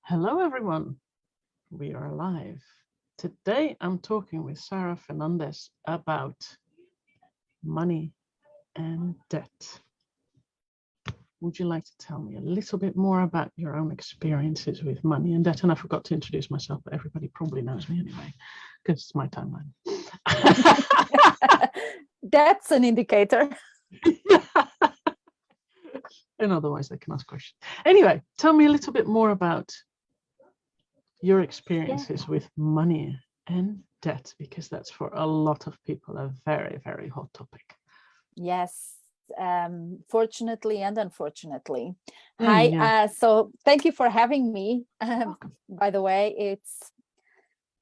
Hello, everyone. We are live. Today, I'm talking with Sara Fernandes about money and debt. Would you like to tell me a little bit more about your own experiences with money and debt? And I forgot to introduce myself, but everybody probably knows me anyway, because it's my timeline. That's an indicator. And otherwise, they can ask questions. Anyway, tell me a little bit more about your experiences with money and debt, because that's for a lot of people a very, very hot topic. Yes, fortunately and unfortunately. So thank you for having me. By the way, it's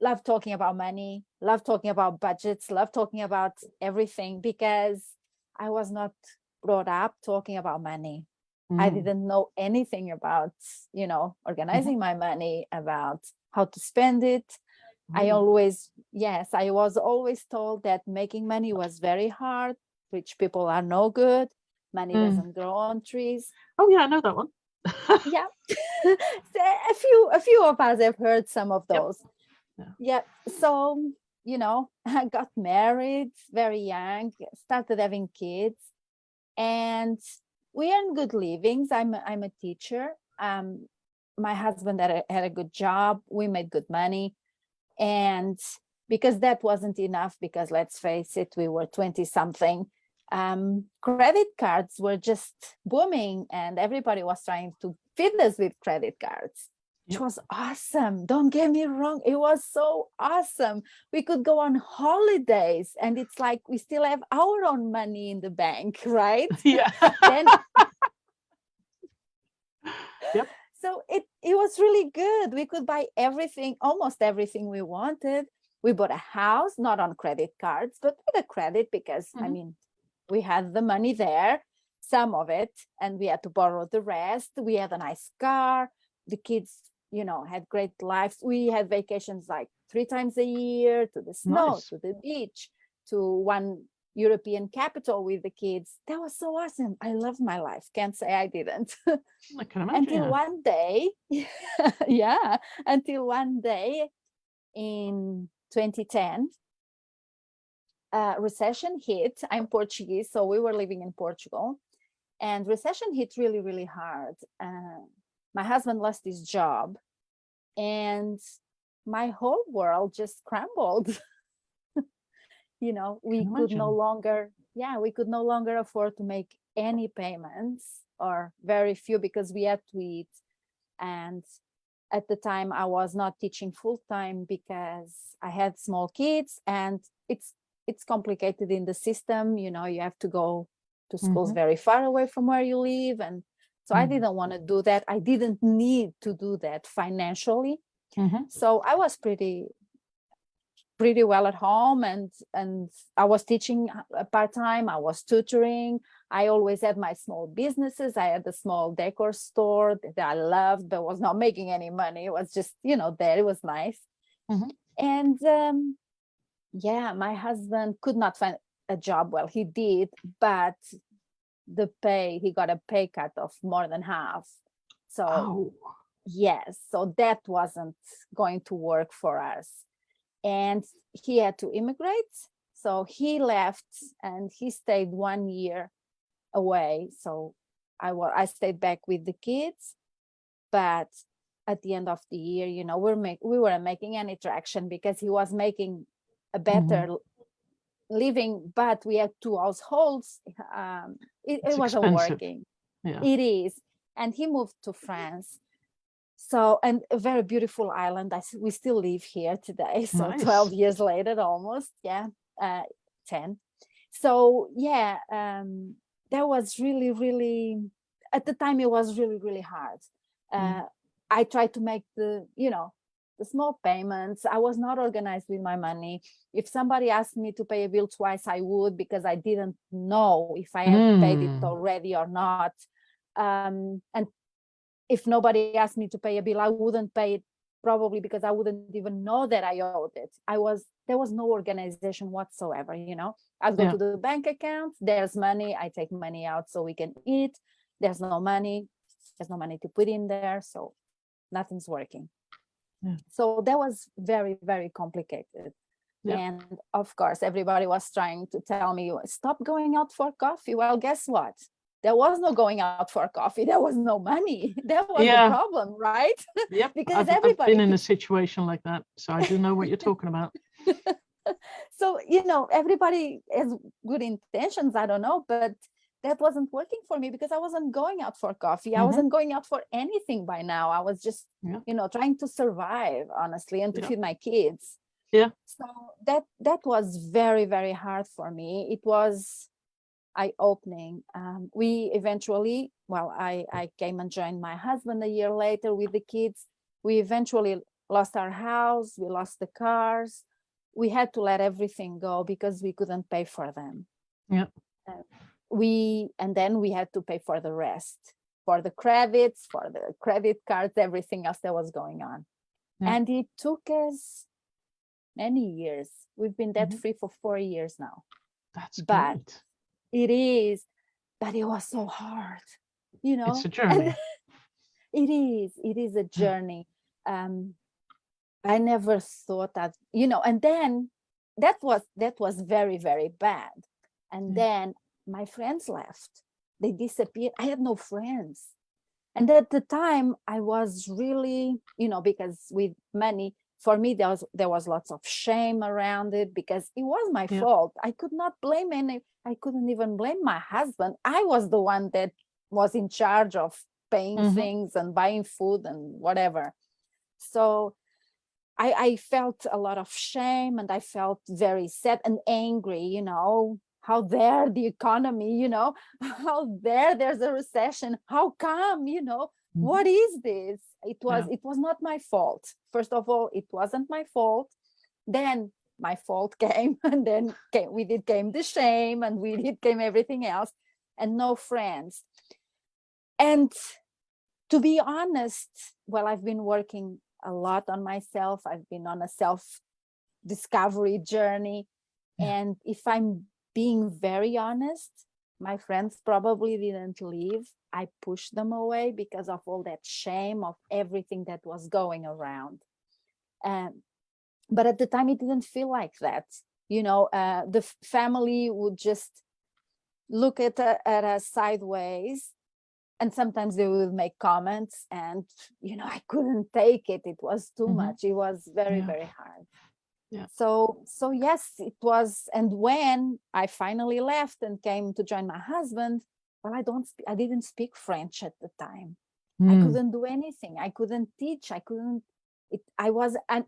love talking about money, love talking about budgets, love talking about everything, because I was not brought up talking about money. I didn't know anything about, organizing my money, about how to spend it. I was always told that making money was very hard. Rich people are no good. Money doesn't grow on trees. Oh yeah, I know that one. Yeah. a few of us have heard some of those. Yep. So, I got married very young, started having kids, and we earn good livings. I'm a teacher. My husband had a good job. We made good money. And because that wasn't enough, because let's face it, we were 20 something, credit cards were just booming and everybody was trying to feed us with credit cards, which was awesome. Don't get me wrong. It was so awesome. We could go on holidays and it's like we still have our own money in the bank, right? Yeah. Yep. So it was really good. We could buy everything, almost everything we wanted. We bought a house, not on credit cards, but with a credit, because I mean, we had the money there, some of it, and we had to borrow the rest. We had a nice car. The kids, had great lives. We had vacations like 3 times a year, to the snow, to the beach, to one European capital with the kids. That was so awesome. I loved my life. Can't say I didn't. I can imagine. Until one day, until one day in 2010, recession hit. I'm Portuguese, so we were living in Portugal, and recession hit really, really hard. My husband lost his job, and my whole world just crumbled. We could no longer afford to make any payments, or very few, because we had to eat. And at the time I was not teaching full time because I had small kids, and it's complicated in the system. You have to go to schools very far away from where you live. And so I didn't want to do that. I didn't need to do that financially. So I was pretty well at home, and I was teaching part-time. I was tutoring. I always had my small businesses. I had a small decor store that I loved, but was not making any money. It was just, there. It was nice. And my husband could not find a job. Well, he did, but he got a pay cut of more than half. So yes, so that wasn't going to work for us. And he had to immigrate. So he left and he stayed 1 year away. So I stayed back with the kids. But at the end of the year, we weren't making any traction, because he was making a better living, but we had 2 households. It wasn't working. Yeah. It is. And he moved to France. So, and a very beautiful island. We still live here today. So nice. 12 years later, almost, 10. So that was really, really, at the time, it was really, really hard. I tried to make the small payments. I was not organized with my money. If somebody asked me to pay a bill twice, I would, because I didn't know if I had paid it already or not. And if nobody asked me to pay a bill, I wouldn't pay it, probably because I wouldn't even know that I owed it. There was no organization whatsoever, I'd go to the bank account, there's money, I take money out so we can eat. There's no money to put in there. So nothing's working. Yeah. So that was very, very complicated. Yeah. And of course, everybody was trying to tell me, stop going out for coffee. Well, guess what? There was no going out for coffee. There was no money. That was the problem, right? Yep. Because I've been in a situation like that, so I do know what you're talking about. So, you know, everybody has good intentions, I don't know, but that wasn't working for me because I wasn't going out for coffee. I wasn't going out for anything by now. I was just, you know, trying to survive, honestly, and to feed my kids. Yeah. So that was very, very hard for me. It was eye-opening. We eventually, well, I came and joined my husband a year later with the kids. We eventually lost our house. We lost the cars. We had to let everything go because we couldn't pay for them. Yeah. And then we had to pay for the rest, for the credits, for the credit cards, everything else that was going on. Yeah. And it took us many years. We've been debt-free for 4 years now. That's but great. It is, but it was so hard, you know. It's a journey. It is a journey. I never thought that, you know, and then that was very, very bad. And then my friends left. They disappeared. I had no friends. And at the time I was really, you know, because with money, for me, there was lots of shame around it because it was my fault. I could not blame I couldn't even blame my husband. I was the one that was in charge of paying things and buying food and whatever. So I felt a lot of shame and I felt very sad and angry, you know, how dare the economy, you know, how dare there's a recession, how come, you know, what is this? It was not my fault. First of all, it wasn't my fault. Then my fault came, and then came the shame, and came everything else, and no friends. And to be honest, well, I've been working a lot on myself. I've been on a self-discovery journey. And if I'm being very honest, my friends probably didn't leave. I pushed them away because of all that shame of everything that was going around. But at the time, it didn't feel like that. You know, the family would just look at us sideways. And sometimes they would make comments and, you know, I couldn't take it. It was too much. It was very, very hard. Yeah. So yes, it was. And when I finally left and came to join my husband, well, I didn't speak French at the time. I couldn't do anything. I couldn't teach. And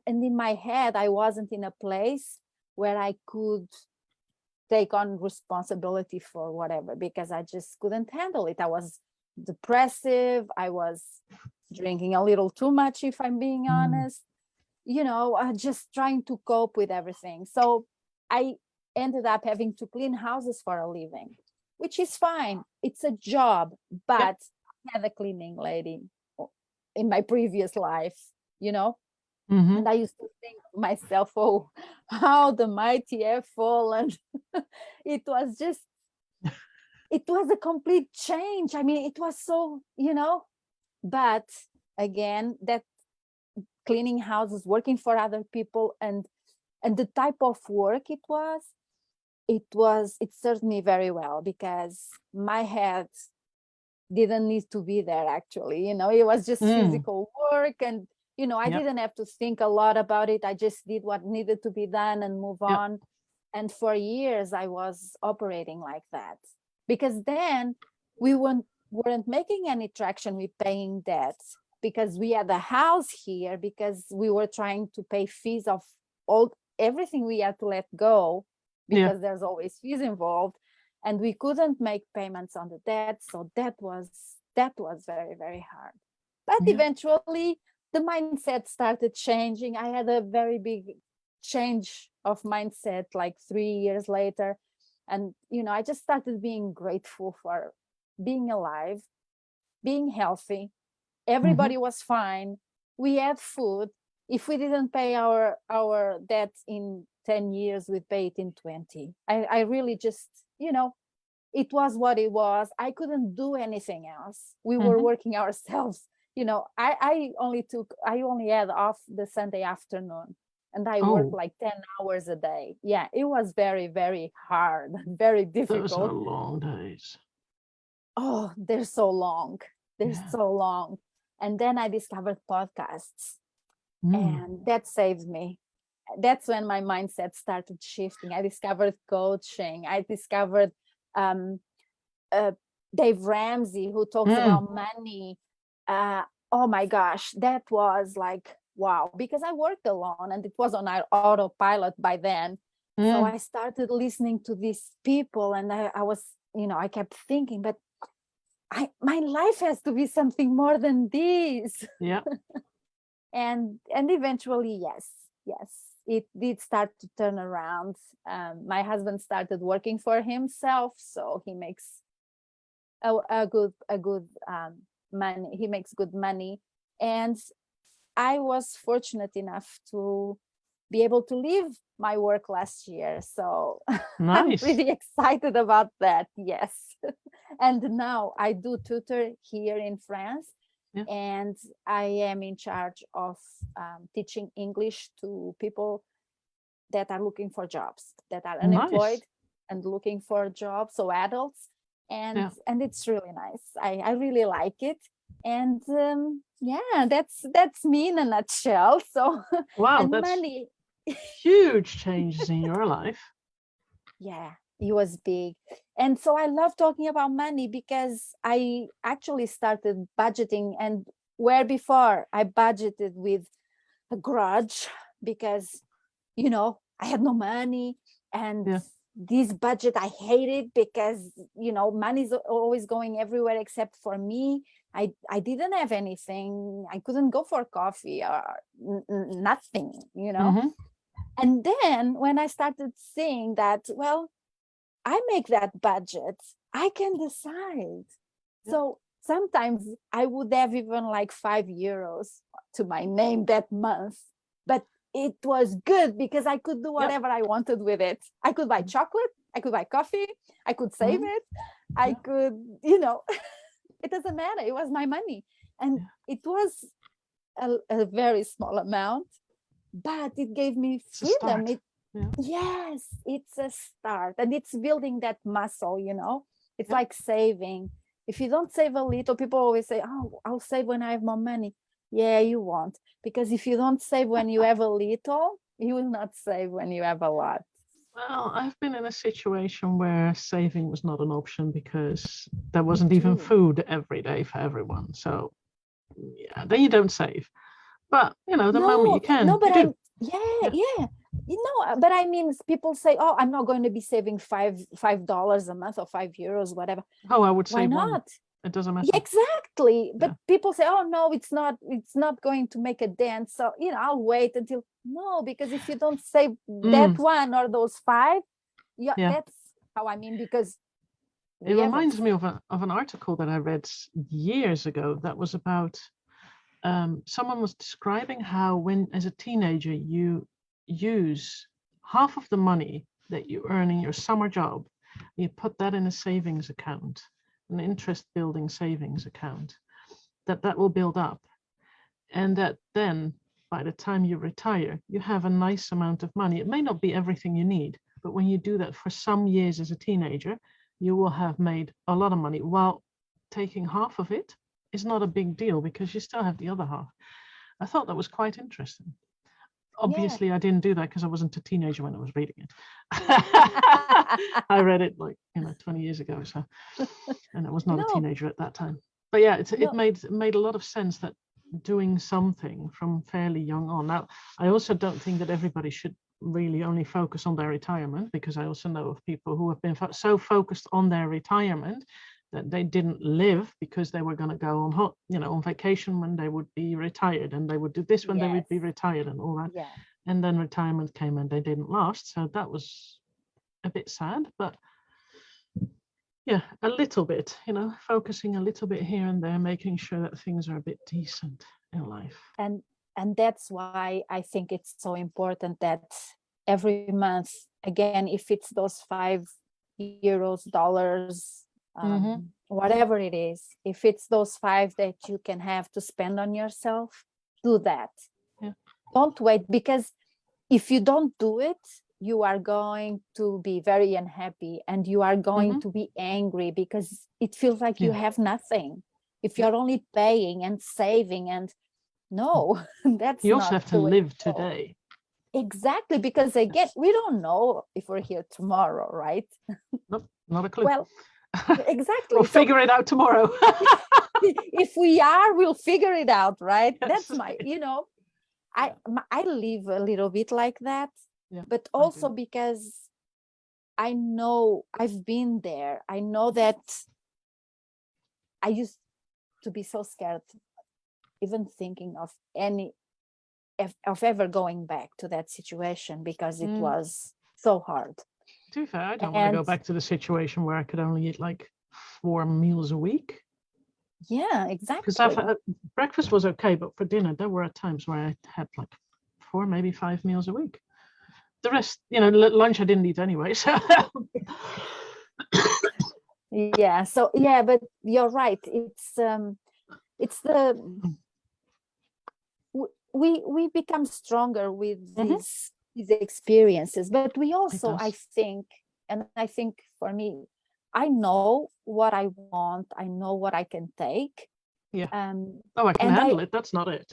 in my head, I wasn't in a place where I could take on responsibility for whatever, because I just couldn't handle it. I was depressive. I was drinking a little too much, if I'm being honest, you know, just trying to cope with everything. So I ended up having to clean houses for a living, which is fine. It's a job, but I had a cleaning lady in my previous life, you know, and I used to think to myself, oh, how the mighty have fallen. It was a complete change. I mean, it was so, you know, but again, that cleaning houses, working for other people, and the type of work it served me very well, because my head didn't need to be there, actually. You know, it was just physical work, and, you know, I didn't have to think a lot about it. I just did what needed to be done and move on. And for years I was operating like that, because then we weren't making any traction with paying debts, because we had a house here, because we were trying to pay fees of everything we had to let go, because there's always fees involved, and we couldn't make payments on the debt. So that was very, very hard. But eventually the mindset started changing. I had a very big change of mindset like 3 years later. And, you know, I just started being grateful for being alive, being healthy. Everybody was fine. We had food. If we didn't pay our debt in 10 years, we'd pay it in 20. I really just, you know, it was what it was. I couldn't do anything else. We were working ourselves you know, I only had off the Sunday afternoon, and I worked Oh, like 10 hours a day. Yeah, it was very, very hard, very those are difficult. long days. Oh, they're so long. They're Yeah. so long. And then I discovered podcasts, Mm. and that saved me. That's when my mindset started shifting. I discovered coaching. I discovered um, uh, Dave Ramsey, who talks Mm. about money. Uh, oh my gosh, that was like, wow, because I worked alone and it was on our autopilot by then. So Mm. I started listening to these people, and I was, you know, I kept thinking, but my life has to be something more than this. Yeah. And eventually, yes, it did start to turn around. My husband started working for himself, so he makes a good money. He makes good money, and I was fortunate enough to be able to leave my work last year. So I'm Nice. pretty excited about that. Yes. And now I do tutor here in France, Yeah. and I am in charge of teaching English to people that are looking for jobs, that are unemployed Nice. and looking for jobs, so adults. And Yeah. and it's really nice. I really like it. And yeah, that's me in a nutshell. So Wow, and that's money, huge changes in your life. yeah, it was big. And so I love talking about money because I actually started budgeting, and where before I budgeted with a grudge because, you know, I had no money, and Yeah. this budget I hated because, you know, money's always going everywhere except for me. I didn't have anything. I couldn't go for coffee or nothing, you know. Mm-hmm. And then when I started seeing that, well, I make that budget, I can decide. Yeah. So sometimes I would have even like €5 to my name that month, but it was good because I could do Yeah. whatever I wanted with it. I could buy chocolate, I could buy coffee, I could save Mm-hmm. it, I Yeah. could, you know, it doesn't matter. It was my money. And Yeah. it was a very small amount, but it gave me It's a freedom. start. Yeah. Yes, it's a start, and it's building that muscle, you know. It's Yeah. like saving. If you don't save a little, people always say, oh, I'll save when I have more money. Yeah, you won't, because if you don't save when you have a little, you will not save when you have a lot. Well, I've been in a situation where saving was not an option because there Me wasn't even too. food every day for everyone. So, yeah, then you don't save. But, the moment you No, can, no, you but do. yeah, Yeah. yeah. You know, but I mean, people say, oh, I'm not going to be saving $5 a month or €5, whatever. Oh, I would Why save one. not? It doesn't Yeah, matter. exactly. But Yeah. people say, oh no, it's not going to make a dent. So, you know, I'll wait until no, because if you don't save that Mm, one or those five, yeah, yeah. that's how I mean, because It we haven't. reminds me of an article that I read years ago that was about someone was describing how when as a teenager you use half of the money that you earn in your summer job, you put that in a savings account, an interest building savings account, that will build up, and that then by the time you retire you have a nice amount of money. It may not be everything you need, but when you do that for some years as a teenager, you will have made a lot of money, while taking half of it is not a big deal because you still have the other half. I thought that was quite interesting. Yeah. Obviously, I didn't do that because I wasn't a teenager when I was reading it. I read it like 20 years ago, so, and I was not a No, teenager at that time. But yeah, it no. made a lot of sense that doing something from fairly young on. Now, I also don't think that everybody should really only focus on their retirement, because I also know of people who have been so focused on their retirement that they didn't live because they were going to go on vacation when they would be retired, and they would do this when they Yes. would be retired and all that. Yeah. And then retirement came and they didn't last. So that was a bit sad, but yeah, a little bit, focusing a little bit here and there, making sure that things are a bit decent in life. And that's why I think it's so important that every month, again, if it's those €5, dollars, Mm-hmm. whatever it is, if it's those 5 that you can have to spend on yourself, do that. Yeah. Don't wait, because if you don't do it, you are going to be very unhappy and you are going to be angry because it feels like you have nothing. If you're only paying and saving, and no, that's You also not have to the way live to go. today. Exactly, because again, we don't know if we're here tomorrow, right? Nope, not a clue. Well, exactly. We'll figure it out tomorrow. If we are, we'll figure it out, right? Yes. That's my, I live a little bit like that, but I also do. because I know I've been there. I know that I used to be so scared, even thinking of ever going back to that situation, because it was so hard. To be fair, I don't want to go back to the situation where I could only eat like 4 meals a week. Yeah, exactly. Because breakfast was okay, but for dinner, there were times where I had like 4, maybe 5 meals a week. The rest, lunch I didn't eat anyway. So yeah. So yeah, but you're right. It's the we become stronger with these experiences, but we also, I think for me, I know what I want. I know what I can take. Yeah. I can handle it. That's not it.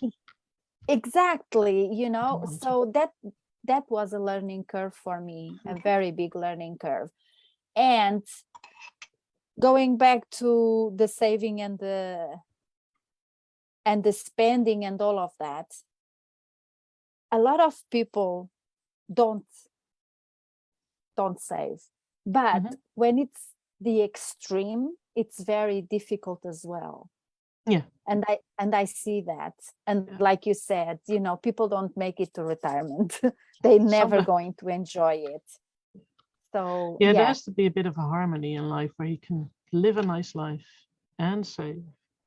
Exactly. So that was a learning curve for me, a very big learning curve. And going back to the saving and the spending and all of that, a lot of people don't save, but when it's the extreme, it's very difficult as well. Yeah. And I see that. And like you said, people don't make it to retirement. They're never going to enjoy it. So yeah, there has to be a bit of a harmony in life where you can live a nice life and save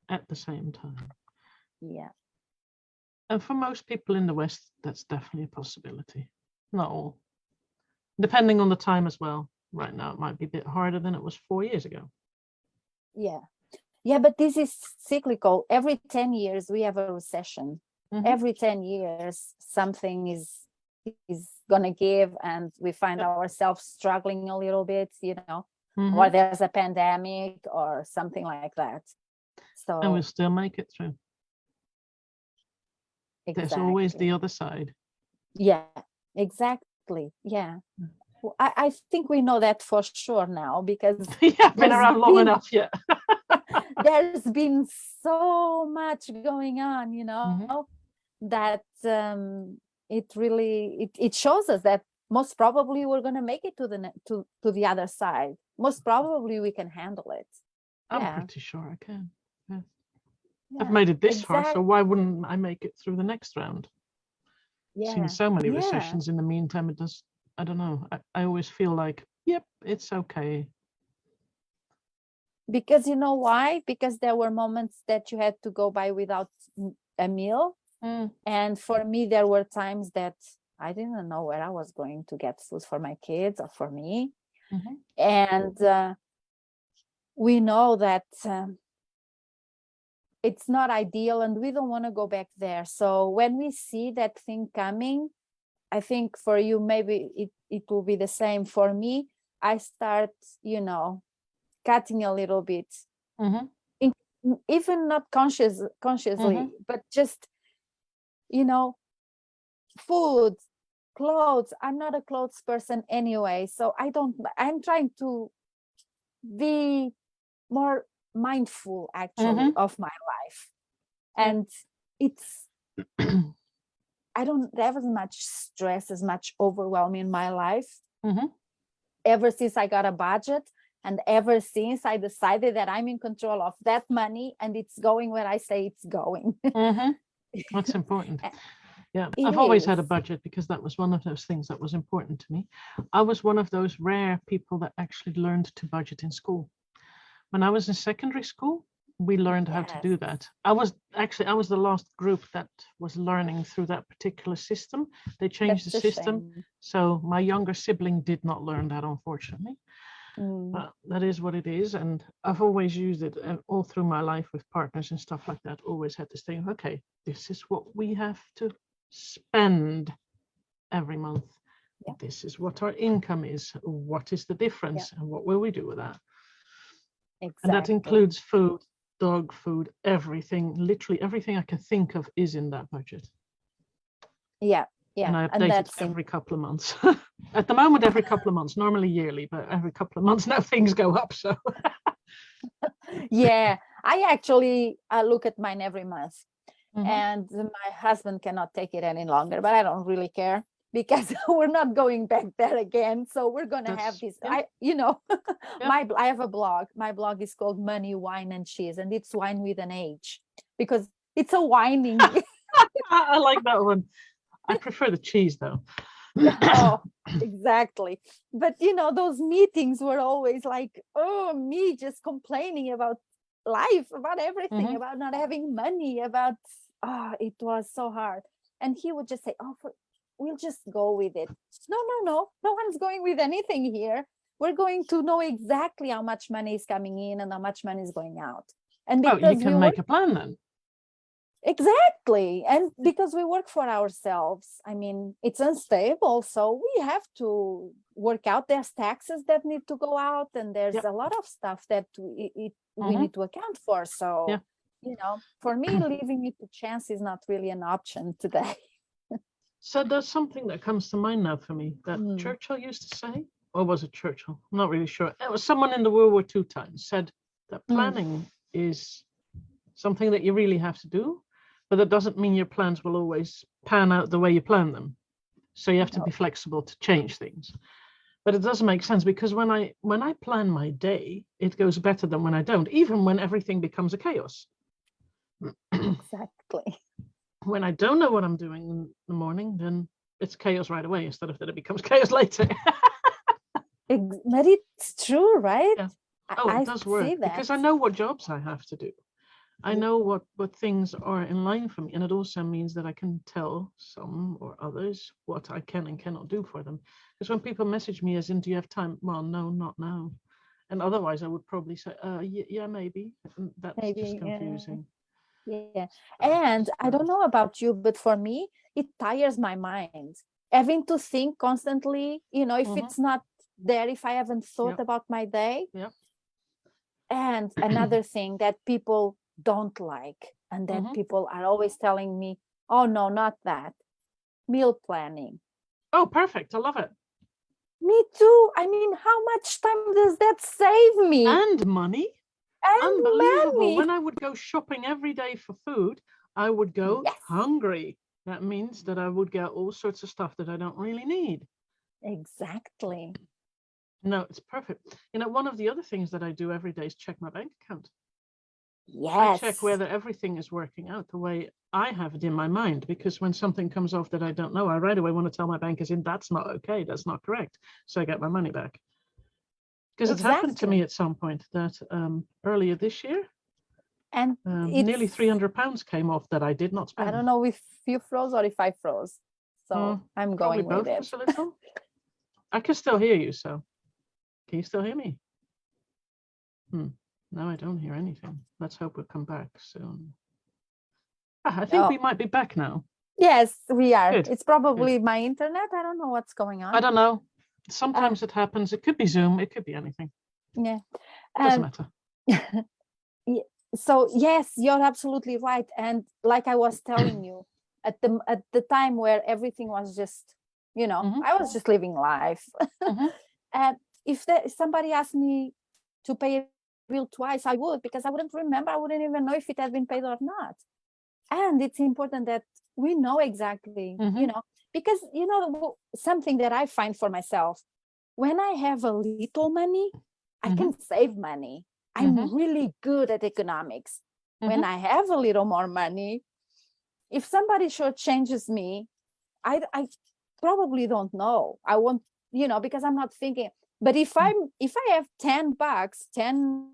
at the same time. Yeah. And for most people in the West, that's definitely a possibility. Not all. Depending on the time as well. Right now, it might be a bit harder than it was 4 years ago. Yeah. Yeah, but this is cyclical. Every 10 years, we have a recession. Every 10 years, something is going to give, and we find ourselves struggling a little bit, or there's a pandemic or something like that. So, and we'll still make it through. Exactly. There's always the other side. Yeah, exactly. Yeah. Well, I think we know that for sure now, because been around long enough. Yeah. There's been so much going on, that it really it shows us that most probably we're going to make it to the other side. Most probably we can handle it. I'm pretty sure I can. Yeah. I've made it this far, so why wouldn't I make it through the next round? Seen so many recessions in the meantime. It does. I don't know. I always feel like, yep, it's okay. Because you know why? Because there were moments that you had to go by without a meal. And for me, there were times that I didn't know where I was going to get food for my kids or for me. And we know that it's not ideal, and we don't want to go back there. So when we see that thing coming, I think for you, maybe it will be the same. For me, I start, cutting a little bit, even not consciously, but just, food, clothes. I'm not a clothes person anyway, so I'm trying to be more mindful actually of my life. And it's I don't have as much stress, as much overwhelm in my life ever since I got a budget, and ever since I decided that I'm in control of that money and it's going where I say it's going. That's important. Yeah, I've always had a budget because that was one of those things that was important to me. I was one of those rare people that actually learned to budget in school. When I was in secondary school, we learned how to do that. I was the last group that was learning through that particular system. They changed the system. So my younger sibling did not learn that, unfortunately. That is what it is. And I've always used it, and all through my life with partners and stuff like that, always had this thing, okay, this is what we have to spend every month. Yeah. This is what our income is. What is the difference? Yeah. And what will we do with that? Exactly. And that includes food, dog food, everything, literally everything I can think of is in that budget. Yeah. Yeah. And I update it every couple of months. At the moment, every couple of months, normally yearly, but every couple of months now things go up. So yeah, I actually look at mine every month. And my husband cannot take it any longer, but I don't really care because we're not going back there again. So we're going to have this, I have a blog. My blog is called Money, Wine and Cheese, and it's wine with an H because it's a whining. I like that one. I prefer the cheese though. Oh, exactly. But those meetings were always like, oh, me just complaining about life, about everything, about not having money, about it was so hard. And he would just say, we'll just go with it. No one's going with anything here. We're going to know exactly how much money is coming in and how much money is going out. And because you can make a plan then. Exactly. And because we work for ourselves, I mean, it's unstable. So we have to work out. There's taxes that need to go out, and there's a lot of stuff that we need to account for. So, for me, leaving it to chance is not really an option today. So there's something that comes to mind now for me that Churchill used to say, or was it Churchill? I'm not really sure. It was someone in the World War II times said that planning is something that you really have to do. But that doesn't mean your plans will always pan out the way you plan them. So you have to be flexible to change things. But it doesn't make sense because when I plan my day, it goes better than when I don't, even when everything becomes a chaos. Exactly. When I don't know what I'm doing in the morning, then it's chaos right away instead of that it becomes chaos later. But it's true, right? Yeah. Oh, it does work because I know what jobs I have to do. I know what things are in line for me, and it also means that I can tell some or others what I can and cannot do for them. Because when people message me as in, do you have time? Well, no, not now. And otherwise I would probably say, yeah, maybe. And that's just confusing. Yeah. And I don't know about you, but for me, it tires my mind. Having to think constantly, if it's not there, if I haven't thought about my day. Yeah. And another thing that people don't like, and that people are always telling me, oh no, not that. Meal planning. Oh, perfect. I love it. Me too. I mean, how much time does that save me? And money. And unbelievable. money. When I would go shopping every day for food, I would go hungry. That means that I would get all sorts of stuff that I don't really need. Exactly. No, it's perfect. One of the other things that I do every day is check my bank account. Yes. I check whether everything is working out the way I have it in my mind, because when something comes off that I don't know, I right away want to tell my bankers that's not okay, that's not correct. So I get my money back. Because it's happened to me at some point that earlier this year, and nearly £300 came off that I did not spend. I don't know if you froze or if I froze. So I'm going with it. A little. I can still hear you, so can you still hear me? No, I don't hear anything. Let's hope we'll come back soon. I think we might be back now. Yes, we are. Good. It's probably my internet. I don't know what's going on. I don't know. Sometimes it happens. It could be Zoom. It could be anything. Yeah. Doesn't matter. So yes, you're absolutely right. And like I was telling you, at the time where everything was just, I was just living life. And if somebody asked me to pay a bill twice, I would, because I wouldn't remember. I wouldn't even know if it had been paid or not. And it's important that we know exactly, because, something that I find for myself, when I have a little money, I can save money. I'm really good at economics. When I have a little more money, if somebody shortchanges me, I probably don't know. I won't, because I'm not thinking. But if I have $10, 10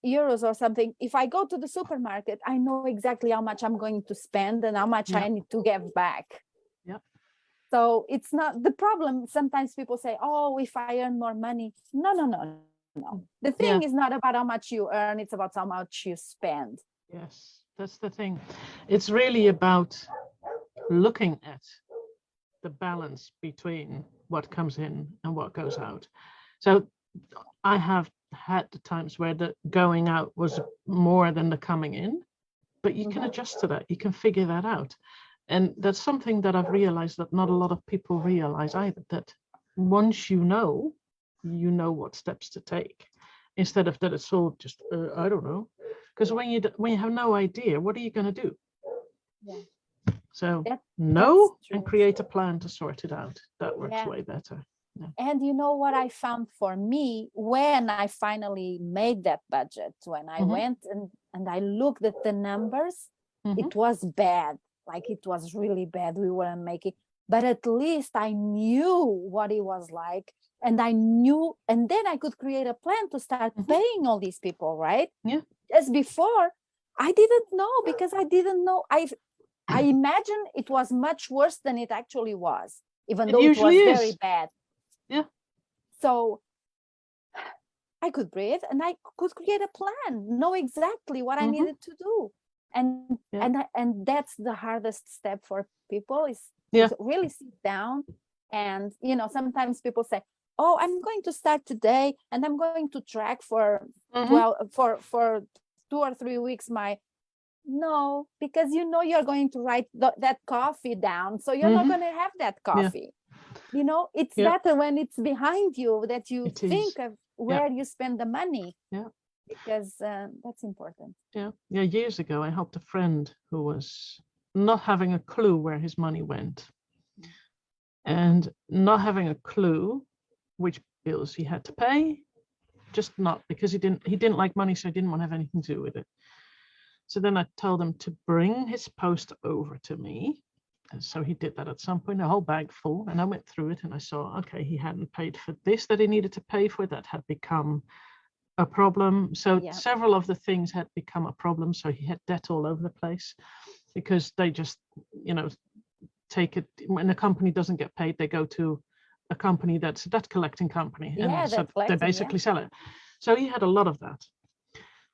euros or something, if I go to the supermarket, I know exactly how much I'm going to spend and how much I need to give back. Yep. So it's not the problem. Sometimes people say, oh, if I earn more money. No, no, no, no. The thing is not about how much you earn, it's about how much you spend. Yes, that's the thing. It's really about looking at the balance between what comes in and what goes out. So I have had the times where the going out was more than the coming in, but you can adjust to that. You can figure that out. And that's something that I've realized that not a lot of people realize either, that once you know what steps to take, instead of that it's all just, I don't know. Because when you have no idea, what are you going to do? Yeah. So That's know and true. create a plan to sort it out. That works Yeah. way better. Yeah. And you know what I found for me when I finally made that budget, when I went and I looked at the numbers, it was bad. Like it was really bad. We weren't making, but at least I knew what it was like. And I knew, and then I could create a plan to start paying all these people, right? Yeah. As before, I didn't know because I didn't know. I imagine it was much worse than it actually was, even though it was very bad. Yeah. So I could breathe and I could create a plan, know exactly what I needed to do. And that's the hardest step for people is to really sit down. And sometimes people say, oh, I'm going to start today and I'm going to track for 12 for 2 or 3 weeks no, because you're going to write that coffee down, so you're not going to have that coffee. It's better when it's behind you that you think of where you spend the money. Because that's important. Years ago I helped a friend who was not having a clue where his money went, and not having a clue which bills he had to pay, just not because he didn't like money, so he didn't want to have anything to do with it. So then I told him to bring his post over to me. And so he did that at some point, a whole bag full. And I went through it and I saw, okay, he hadn't paid for this that he needed to pay for. That had become a problem. So several of the things had become a problem. So he had debt all over the place because they just, take it. When a company doesn't get paid, they go to a company that's a debt collecting company. And so they basically sell it. So he had a lot of that.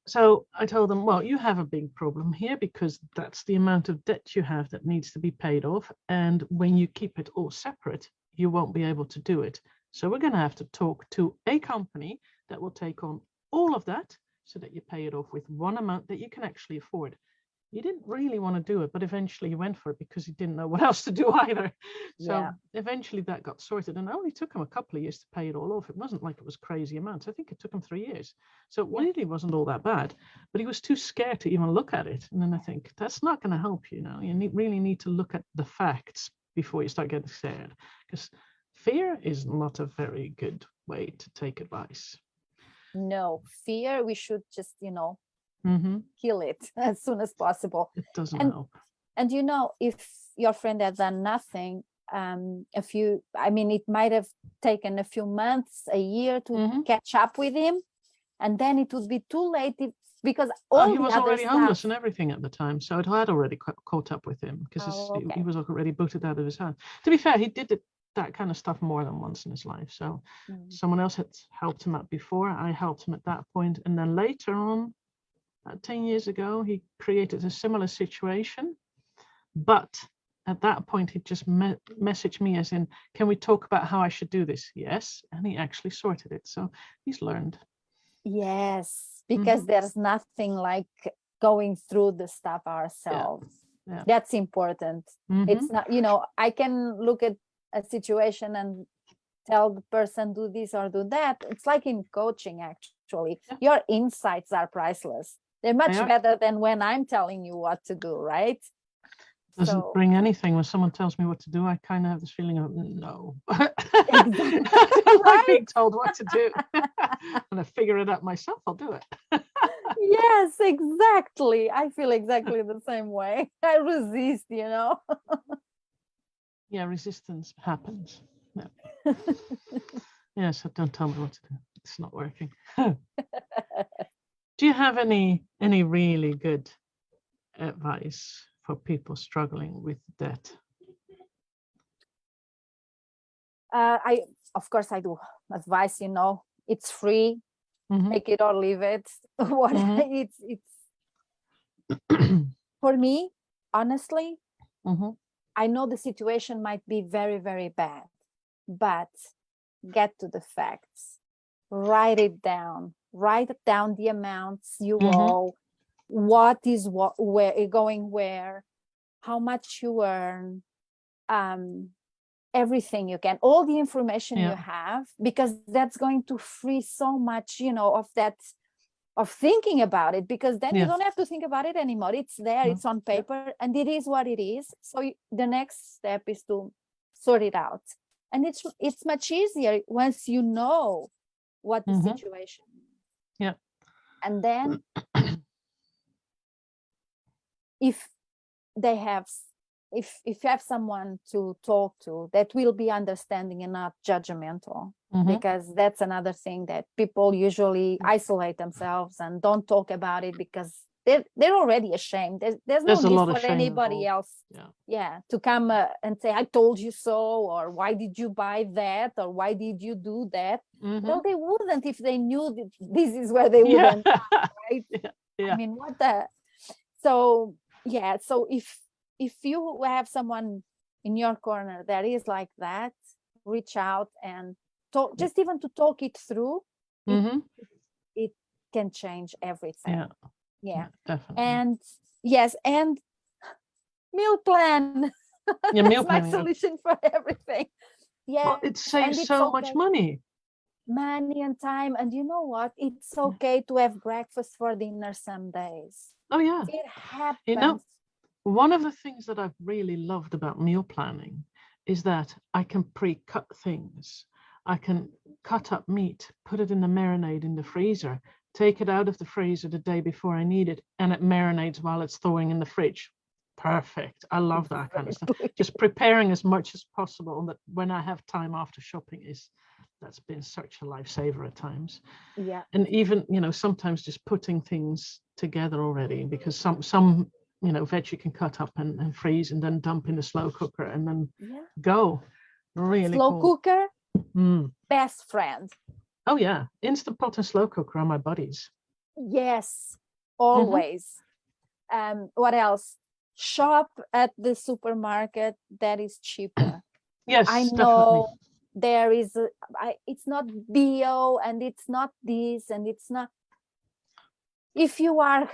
So I told them, well, you have a big problem here because that's the amount of debt you have that needs to be paid off. And when you keep it all separate, you won't be able to do it. So we're going to have to talk to a company that will take on all of that so that you pay it off with one amount that you can actually afford. He didn't really want to do it, but eventually he went for it because he didn't know what else to do either. So eventually that got sorted, and it only took him a couple of years to pay it all off. It wasn't like it was crazy amounts. I think it took him 3 years. So it really wasn't all that bad, but he was too scared to even look at it. And then I think that's not going to help you now. You really need to look at the facts before you start getting scared, because fear is not a very good way to take advice. No, fear, we should just, kill it as soon as possible. It doesn't help. And if your friend had done nothing, it might have taken a few months, a year to catch up with him, and then it would be too late because he was already homeless and everything at the time, so it had already caught up with him because he was already booted out of his house. To be fair, he did that kind of stuff more than once in his life. So someone else had helped him out before. I helped him at that point, and then later on, 10 years ago, he created a similar situation, but at that point he just messaged me as in, can we talk about how I should do this? Yes, and he actually sorted it. So he's learned. Yes, because there's nothing like going through the stuff ourselves. That's important. It's not, I can look at a situation and tell the person do this or do that. It's like in coaching, actually. Your insights are priceless. They're much better than when I'm telling you what to do, right? Doesn't bring anything when someone tells me what to do. I kind of have this feeling of no. Exactly. I don't like being told what to do. When I figure it out myself, I'll do it. Yes, exactly. I feel exactly the same way. I resist, Yeah, resistance happens. Yeah, so don't tell me what to do. It's not working. Do you have any really good advice for people struggling with debt? Of course I do advise, it's free, Mhm. take it or leave it. What Mhm. it's for me, honestly, Mhm. I know the situation might be very, very bad, but get to the facts, write down the amounts you Mhm. owe, what is where going where, how much you earn, everything you can, all the information you Yeah. have, because that's going to free so much, of that, of thinking about it, because then you Yeah. don't have to think about it anymore. It's there, No. it's on paper, and it is what it is. So the next step is to sort it out. And it's much easier once you know what the Mhm. situation is. Yeah. And then if they have if you have someone to talk to that will be understanding and not judgmental, Mhm. because that's another thing that people usually isolate themselves and don't talk about it because they're already ashamed. There's no There's a need lot of for shame anybody involved. else Yeah. to come and say, I told you so, or why did you buy that, or why did you do that? Well, Mhm. they wouldn't if they knew that this is where they would Yeah. end up, right? Yeah. I Yeah. mean, what the so yeah, so if you have someone in your corner that is like that, reach out and talk, just even to talk it through. it Mhm. it can change Yeah. everything. Yeah. Definitely. And yes, and meal plan. Yeah. That's Meal my planning. solution for everything. Well, Yes, it and saves it's so much okay. money. Money and time. And you know what, it's okay to have breakfast for dinner some days. Oh yeah. It You know, happens. one of the things that I've really loved about meal planning is that I can pre-cut things. I can cut up meat, put it in the marinade in the freezer, take it out of the freezer the day before I need it, and it marinates while it's thawing in the fridge. Perfect. I love that kind of stuff. Just preparing as much as possible that when I have time after shopping that's been such a lifesaver at times. Yeah. And even, sometimes just putting things together already, because some veg you can cut up and freeze and then dump in the slow cooker and then go. Really Slow cool. cooker, Mm. best friend. Oh yeah, Instant Pot and slow cooker are my buddies. Yes, always. What else? Shop at the supermarket that is cheaper. Yes, I definitely. know there is it's not bio and it's not this and it's not. If you are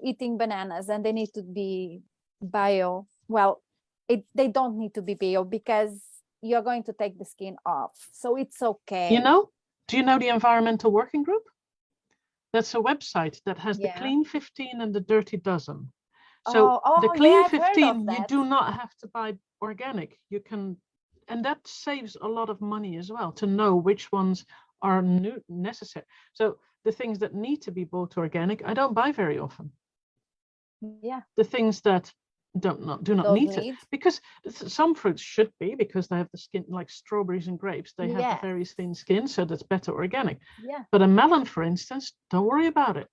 eating bananas and they need to be bio, well, they don't need to be bio because you're going to take the skin off, so it's okay. Do you know the Environmental Working Group? That's a website that has the Clean 15 and the Dirty Dozen. So the Clean I've heard of 15, you that. do not have to buy organic. You can, and that saves a lot of money as well, to know which ones are necessary. So the things that need to be bought organic, I don't buy very often. Yeah. The things that do not need to, because some fruits should be, because they have the skin, like strawberries and grapes, they have the very thin skin, so that's better organic. Yeah. But a melon, for instance, don't worry about it.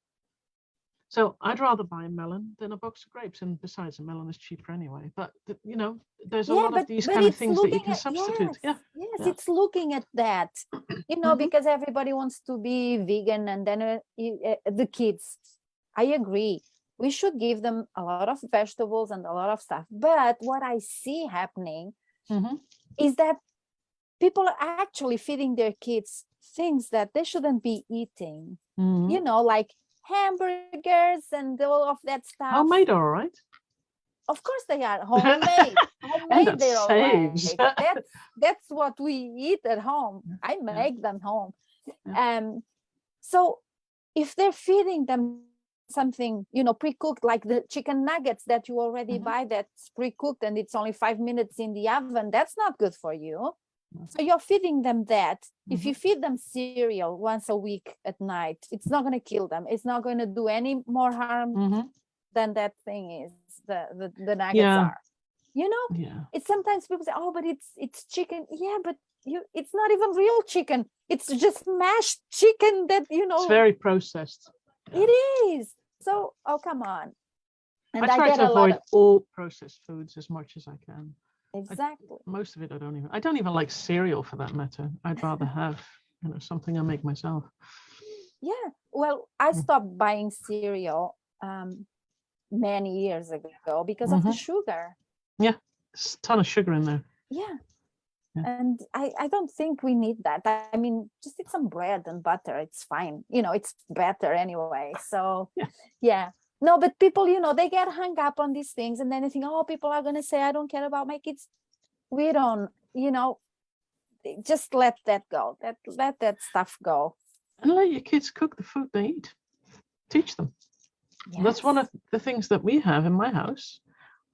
So I'd rather buy a melon than a box of grapes. And besides, a melon is cheaper anyway. But, there's a lot of these kind of things that you can substitute. Yes, it's looking at that, because everybody wants to be vegan, and then the kids, I agree. We should give them a lot of vegetables and a lot of stuff. But what I see happening is that people are actually feeding their kids things that they shouldn't be eating, like hamburgers and all of that stuff. Homemade, all right. Of course they are homemade. Homemade, they're all right. That's what we eat at home. I make them home. So if they're feeding them something, pre-cooked, like the chicken nuggets that you already buy that's pre-cooked and it's only 5 minutes in the oven, that's not good for you. So you're feeding them that. If you feed them cereal once a week at night, it's not going to kill them. It's not going to do any more harm than that thing is, the nuggets are. It's sometimes people say, oh, but it's chicken. Yeah, but it's not even real chicken. It's just mashed chicken that, It's very processed. It is. So, come on. And I try to avoid all processed foods as much as I can. Exactly. Most of it I don't even like cereal for that matter. I'd rather have, something I make myself. Yeah. Well, I stopped buying cereal many years ago because of the sugar. Yeah, there's a ton of sugar in there. Yeah. Yeah. And I don't think we need that. I mean, just eat some bread and butter. It's fine. It's better anyway. So, yeah. No, but people, they get hung up on these things and then they think, oh, people are going to say, I don't care about my kids. We don't, just let that go. Let that stuff go. And let your kids cook the food they eat. Teach them. Yes. That's one of the things that we have in my house.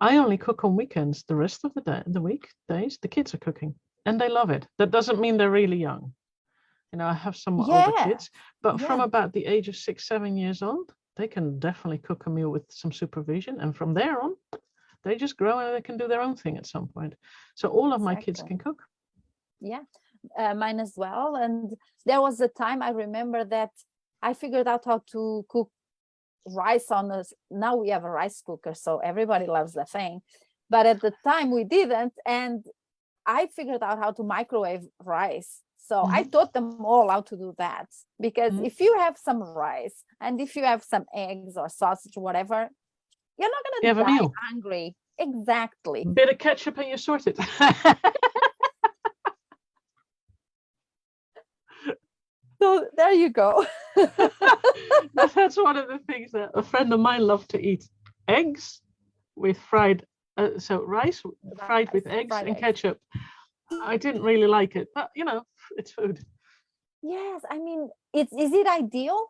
I only cook on weekends. The rest of the weekdays, the kids are cooking. And they love it. That doesn't mean they're really young. I have some older kids, but from about the age of 6, 7 years old, they can definitely cook a meal with some supervision. And from there on, they just grow and they can do their own thing at some point. So all of my kids can cook. Yeah, mine as well. And there was a time I remember that I figured out how to cook rice on us. Now we have a rice cooker, so everybody loves the thing. But at the time we didn't. And I figured out how to microwave rice. So I taught them all how to do that, because if you have some rice and if you have some eggs or sausage or whatever, you're not going to die hungry. Exactly. Bit of ketchup and you're sorted. So there you go. That's one of the things that a friend of mine loved to eat. Eggs with fried, rice fried with eggs and ketchup. I didn't really like it, but it's food. Yes, I mean, is it ideal?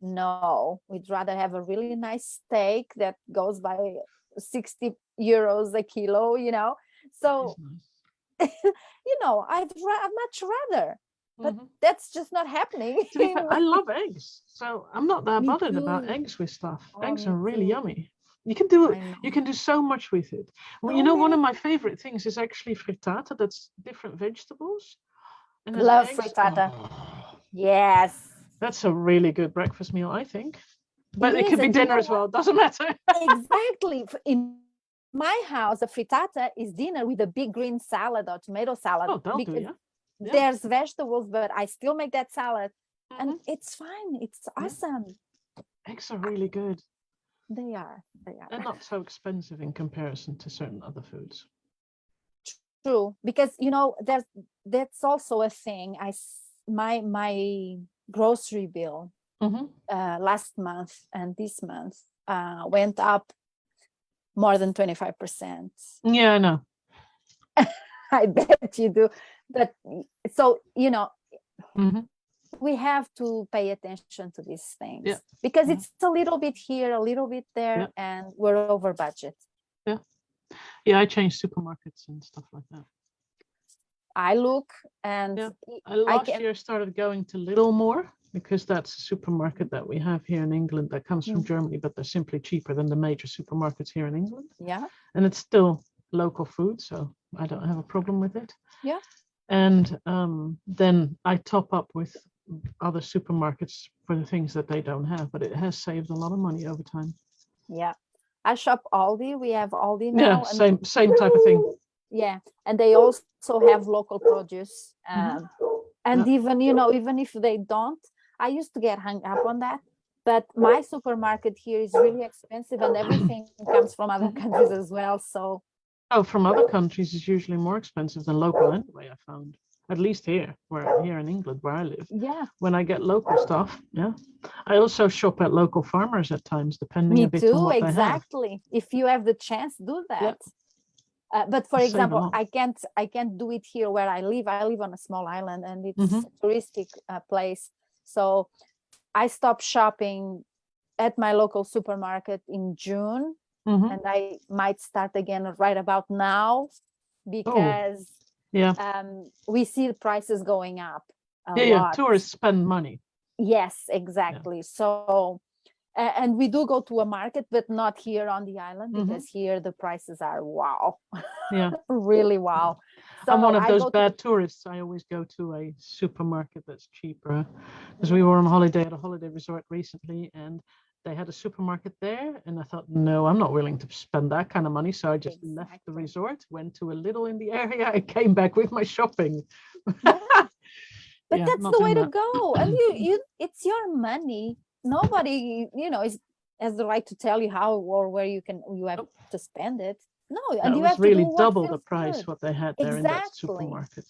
No, we'd rather have a really nice steak that goes by 60 euros a kilo, So, nice. I'd much rather, but that's just not happening. I love eggs, so I'm not that bothered about eggs with stuff. Eggs are really yummy. You can do so much with it. Well, one of my favorite things is actually frittata. That's different vegetables. And love frittata. Yes. That's a really good breakfast meal, I think. But it could be dinner as well. Doesn't matter. Exactly. In my house, a frittata is dinner with a big green salad or tomato salad. Oh, they'll do, There's vegetables, but I still make that salad. And it's fine. It's awesome. Eggs are really good. They are. They're not so expensive in comparison to certain other foods. True, because that's also a thing. My grocery bill last month and this month went up more than 25%. Yeah, I know. I bet you do. But so we have to pay attention to these things because it's a little bit here, a little bit there, and we're over budget. Yeah, I change supermarkets and stuff like that. I look and last year started going to Lidl more, because that's a supermarket that we have here in England that comes from Germany, but they're simply cheaper than the major supermarkets here in England. Yeah. And it's still local food, so I don't have a problem with it. Yeah. And then I top up with other supermarkets for the things that they don't have, but it has saved a lot of money over time. Yeah. I shop Aldi. We have Aldi now. Yeah, same type of thing. Yeah, and they also have local produce. And even, even if they don't, I used to get hung up on that. But my supermarket here is really expensive and everything comes from other countries as well. So. Oh, from other countries is usually more expensive than local anyway, I found. At least here in England where I live. Yeah. When I get local stuff, I also shop at local farmers at times, depending a bit on what exactly. They have. If you have the chance, do that. But for example, I can't do it here where I live. I live on a small island and it's a touristic place. So I stopped shopping at my local supermarket in June, and I might start again right about now because we see the prices going up a lot. Tourists spend money. Yes, exactly. So and we do go to a market, but not here on the island, because here the prices are wow. Yeah. Really wow. So I'm one of those bad tourists. I always go to a supermarket that's cheaper, because we were on holiday at a holiday resort recently, and they had a supermarket there, and I thought, no, I'm not willing to spend that kind of money. So I just left the Exactly. resort, went to a little in the area, and came back with my shopping. Yeah. But Yeah, that's not the doing way to that. go. And it's your money. Nobody, has the right to tell you how or where you have Nope. to spend it. No, That and you was have to do really what double the feels price good. what they had there in that Exactly. supermarket.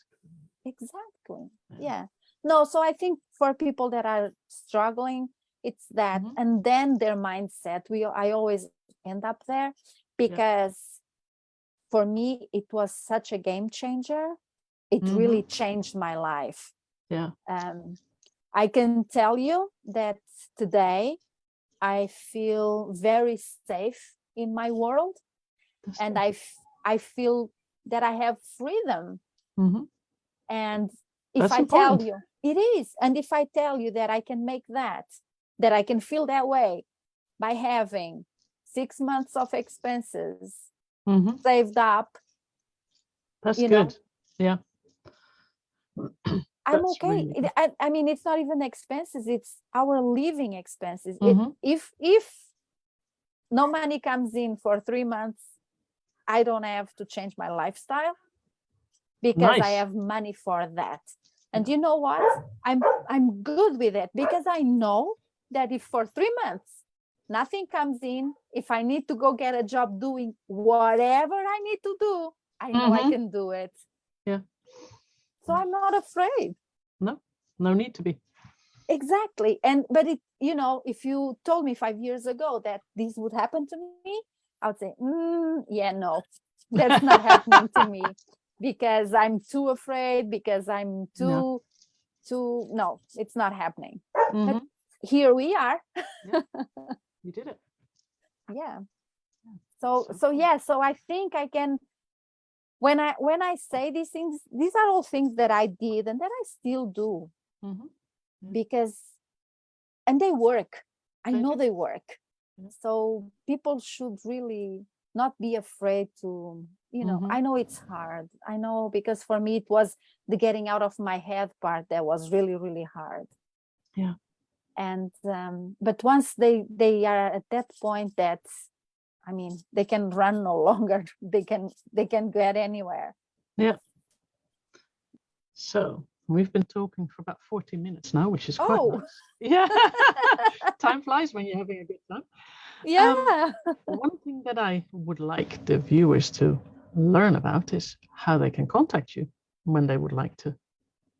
Exactly. Yeah. Yeah. No, so I think for people that are struggling, it's that, Mhm. and then their mindset. I always end up there because for me it was such a game changer. It really changed my life. Yeah. I can tell you that today I feel very safe in my world, That's and good. I feel that I have freedom. Mhm. And if That's I tell important. you it is, and if I tell you that I can make that I can feel that way by having 6 months of expenses Mhm. saved up, That's good. Yeah. I'm That's okay. really good. I mean, it's not even expenses, it's our living expenses. Mhm. If no money comes in for 3 months, I don't have to change my lifestyle because I Nice. have money for that. And you know what? I'm good with it because I know that if for 3 months nothing comes in, if I need to go get a job doing whatever I need to do, I know I can do it. Yeah. So I'm not afraid. No need to be. Exactly. But if you told me 5 years ago that this would happen to me, I would say, yeah, no, that's not happening to me because I'm too afraid, because I'm No. no, it's not happening. But Mhm. here we are. Yeah. You did it. Yeah. So So I think I can, when I say these things, these are all things that I did and that I still do Mhm. because, and they work. I They know do. they work. Yeah. So people should really not be afraid to, Mhm. I know it's hard. I know, because for me it was the getting out of my head part that was really, really hard. Yeah. And but once they are at that point that, I mean, they can run no longer. They can get anywhere. Yeah. So we've been talking for about 40 minutes now, which is quite Oh, nice. Yeah. Time flies when you're having a good time. yeah. One thing that I would like the viewers to learn about is how they can contact you when they would like to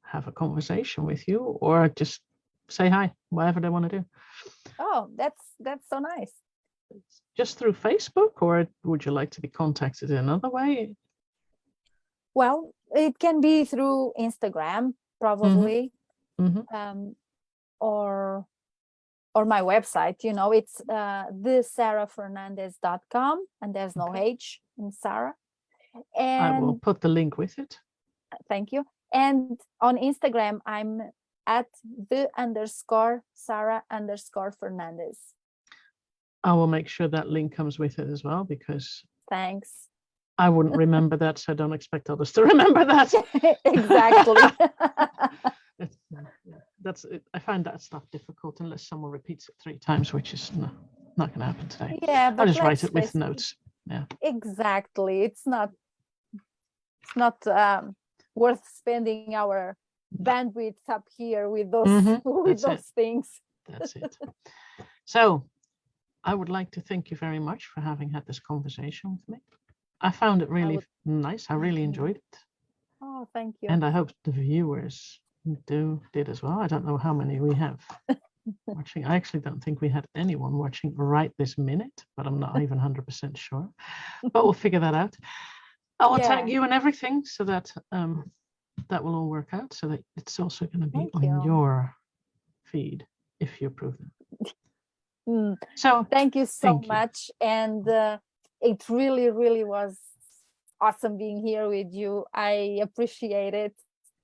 have a conversation with you or just say hi, whatever they want to do. Oh, that's so nice. Just through Facebook, or would you like to be contacted in another way? Well, it can be through Instagram, probably, Mhm. or my website. It's thesarafernandes.com, and there's no Okay. H in Sara. I will And put the link with it. thank you. And on Instagram, I'm at _Sara_Fernandes. I will make sure that link comes with it as well, because Thanks. I wouldn't remember that, so I don't expect others to remember that. Exactly. That's it. I find that stuff difficult unless someone repeats it 3 times, which is not going to happen today. Yeah, I'll but just write let's it with face it. notes. Yeah. Exactly. It's not worth spending our bandwidth up here with those with those things. That's it. So I would like to thank you very much for having had this conversation with me. I found it really nice. I really enjoyed it. Oh, thank you. And I hope the viewers did as well. I don't know how many we have watching. I actually don't think we had anyone watching right this minute, but I'm not even 100% sure. But we'll figure that out. I will tag you and everything so that that will all work out, so that it's also going to be on your feed if you approve it. So thank you so much. And it really, really was awesome being here with you. I appreciate it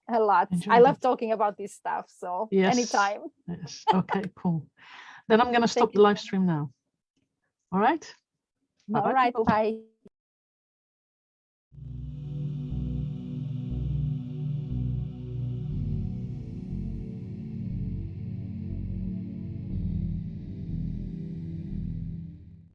a lot. I love talking about this stuff. So anytime. Yes. Okay, cool. Then I'm going to stop the live stream now. All right. All right. Bye.